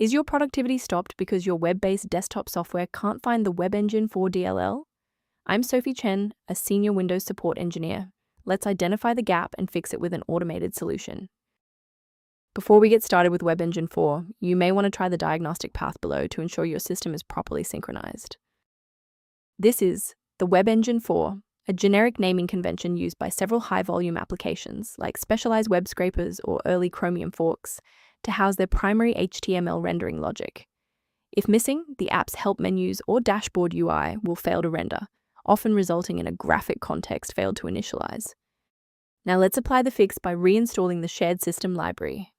Is your productivity stopped because your web-based desktop software can't find the webengine4 DLL? I'm Sophie Chen, a senior Windows support engineer. Let's identify the gap and fix it with an automated solution. Before we get started with webengine4, you may want to try the diagnostic path below to ensure your system is properly synchronized. This is the webengine4, a generic naming convention used by several high-volume applications like specialized web scrapers or early Chromium forks to house their primary HTML rendering logic. If missing, the app's help menus or dashboard UI will fail to render, often resulting in a graphic context failed to initialize. Now let's apply the fix by reinstalling the shared system library.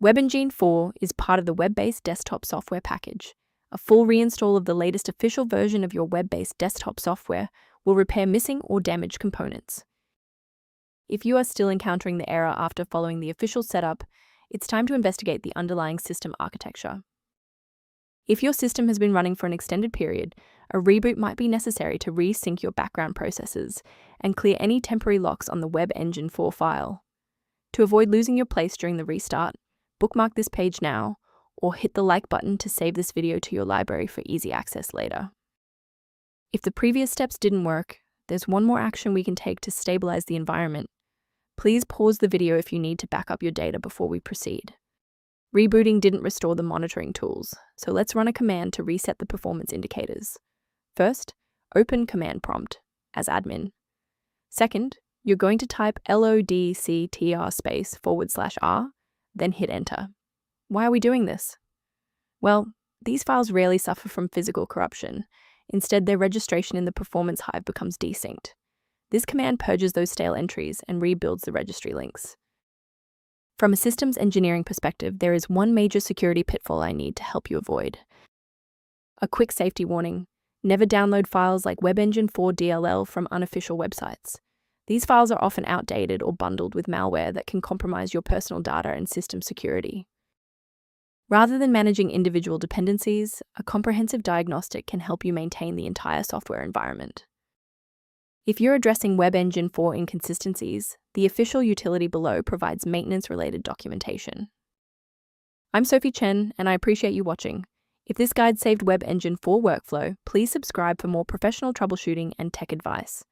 webengine4 is part of the web-based desktop software package. A full reinstall of the latest official version of your web-based desktop software will repair missing or damaged components. If you are still encountering the error after following the official setup, it's time to investigate the underlying system architecture. If your system has been running for an extended period, a reboot might be necessary to resync your background processes and clear any temporary locks on the webengine4 file. To avoid losing your place during the restart, bookmark this page now, or hit the like button to save this video to your library for easy access later. If the previous steps didn't work, there's one more action we can take to stabilize the environment. Please pause the video if you need to back up your data before we proceed. Rebooting didn't restore the monitoring tools, so let's run a command to reset the performance indicators. First, open command prompt as admin. Second, you're going to type lodctr /r, then hit enter. Why are we doing this? Well, these files rarely suffer from physical corruption. Instead, their registration in the performance hive becomes desynced. This command purges those stale entries and rebuilds the registry links. From a systems engineering perspective, there is one major security pitfall I need to help you avoid. A quick safety warning: never download files like webengine4 DLL from unofficial websites. These files are often outdated or bundled with malware that can compromise your personal data and system security. Rather than managing individual dependencies, a comprehensive diagnostic can help you maintain the entire software environment. If you're addressing webengine4 inconsistencies, the official utility below provides maintenance-related documentation. I'm Sophie Chen, and I appreciate you watching. If this guide saved webengine4 workflow, please subscribe for more professional troubleshooting and tech advice.